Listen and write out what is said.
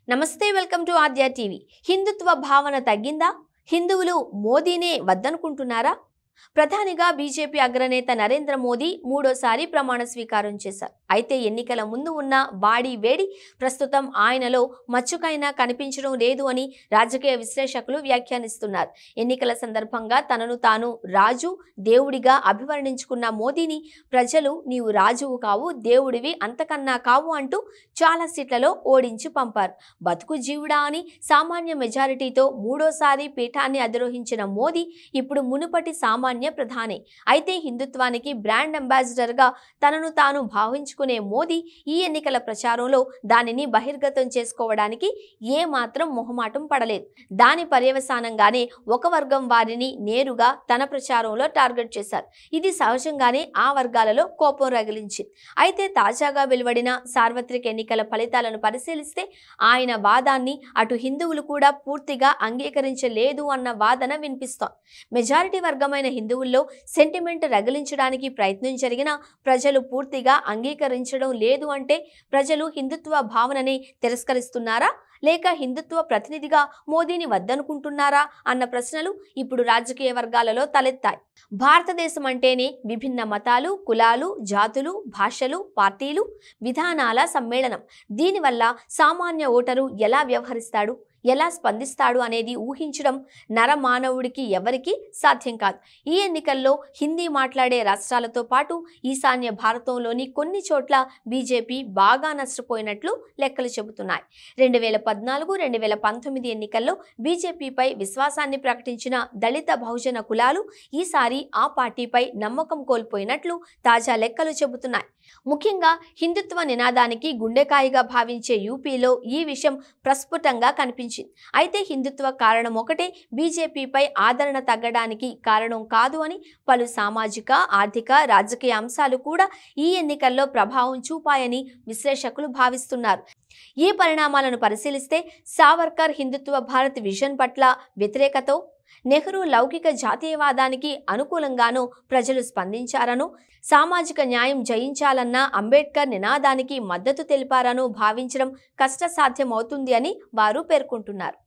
నమస్తే welcome to Aadya TV. హిందుత్వ భావన తగ్గిందా? హిందువులు మోదీనే వద్దనుకుంటున్నారా? ప్రధానిగా బీజేపీ అగ్రనేత నరేంద్ర మోదీ మూడోసారి ప్రమాణ స్వీకారం చేశారు. అయితే ఎన్నికల ముందు ఉన్న బాడీ వేడి ప్రస్తుతం ఆయనలో మచ్చుకైనా కనిపించడం లేదు అని రాజకీయ విశ్లేషకులు వ్యాఖ్యానిస్తున్నారు. ఎన్నికల సందర్భంగా తనను తాను రాజు దేవుడిగా అభివర్ణించుకున్న మోదీని ప్రజలు నీవు రాజువు కావు, దేవుడివి అంతకన్నా కావు అంటూ చాలా సీట్లలో ఓడించి పంపారు. బతుకు జీవుడా అని సామాన్య మెజారిటీతో మూడోసారి పీఠాన్ని అధిరోహించిన మోదీ ఇప్పుడు మునుపటి సామాన్య ప్రధాని. అయితే హిందుత్వానికి బ్రాండ్ అంబాసిడర్ గా తనను తాను భావించుకునే మోదీ ఈ ఎన్నికల ప్రచారంలో దానిని బహిర్గతం చేసుకోవడానికి ఏ మాత్రం మొహమాటం పడలేదు. దాని పర్యవసానంగానే ఒక వర్గం వారిని నేరుగా తన ప్రచారంలో టార్గెట్ చేశారు. ఇది సహజంగానే ఆ వర్గాలలో కోపం రగిలించింది. అయితే తాజాగా వెలువడిన సార్వత్రిక ఎన్నికల ఫలితాలను పరిశీలిస్తే ఆయన వాదాన్ని అటు హిందువులు కూడా పూర్తిగా అంగీకరించలేదు అన్న వాదన వినిపిస్తోంది. మెజారిటీ వర్గమైన హిందువుల్లో సెంటిమెంట్ రగిలించడానికి ప్రయత్నం జరిగినా ప్రజలు పూర్తిగా అంగీకరించడం లేదు అంటే ప్రజలు హిందుత్వ భావనని తిరస్కరిస్తున్నారా, లేక హిందుత్వ ప్రతినిధిగా మోదీని వద్దనుకుంటున్నారా అన్న ప్రశ్నలు ఇప్పుడు రాజకీయ వర్గాలలో తలెత్తాయి. భారతదేశం అంటేనే విభిన్న మతాలు, కులాలు, జాతులు, భాషలు, పార్టీలు, విధానాల సమ్మేళనం. దీనివల్ల సామాన్య ఓటరు ఎలా వ్యవహరిస్తాడు, ఎలా స్పందిస్తాడు అనేది ఊహించడం నరమానవుడికి ఎవరికీ సాధ్యం కాదు. ఈ ఎన్నికల్లో హిందీ మాట్లాడే రాష్ట్రాలతో పాటు ఈశాన్య భారతంలోని కొన్ని చోట్ల బీజేపీ బాగా నష్టపోయినట్లు లెక్కలు చెబుతున్నాయి. 2014-2019 ఎన్నికల్లో బీజేపీపై విశ్వాసాన్ని ప్రకటించిన దళిత బహుజన కులాలు ఈసారి ఆ పార్టీపై నమ్మకం కోల్పోయినట్లు తాజా లెక్కలు చెబుతున్నాయి. ముఖ్యంగా హిందుత్వ నినాదానికి గుండెకాయిగా భావించే యూపీలో ఈ విషయం ప్రస్ఫుటంగా కనిపించింది. అయితే హిందుత్వ కారణం ఒకటే బీజేపీపై ఆదరణ తగ్గడానికి కారణం కాదు అని పలు సామాజిక, ఆర్థిక, రాజకీయ అంశాలు కూడా ఈ ఎన్నికల్లో ప్రభావం చూపాయని విశ్లేషకులు భావిస్తున్నారు. ఈ పరిణామాలను పరిశీలిస్తే సావర్కర్ హిందుత్వ భారత్ విజన్ పట్ల వ్యతిరేకతో, నెహ్రూ లౌకిక జాతీయవాదానికి అనుకూలంగానూ ప్రజలు స్పందించారనో, సామాజిక న్యాయం జయించాలన్న అంబేద్కర్ నినాదానికి మద్దతు తెలిపారనో భావించడం కష్టసాధ్యమవుతుంది అని వారు పేర్కొంటున్నారు.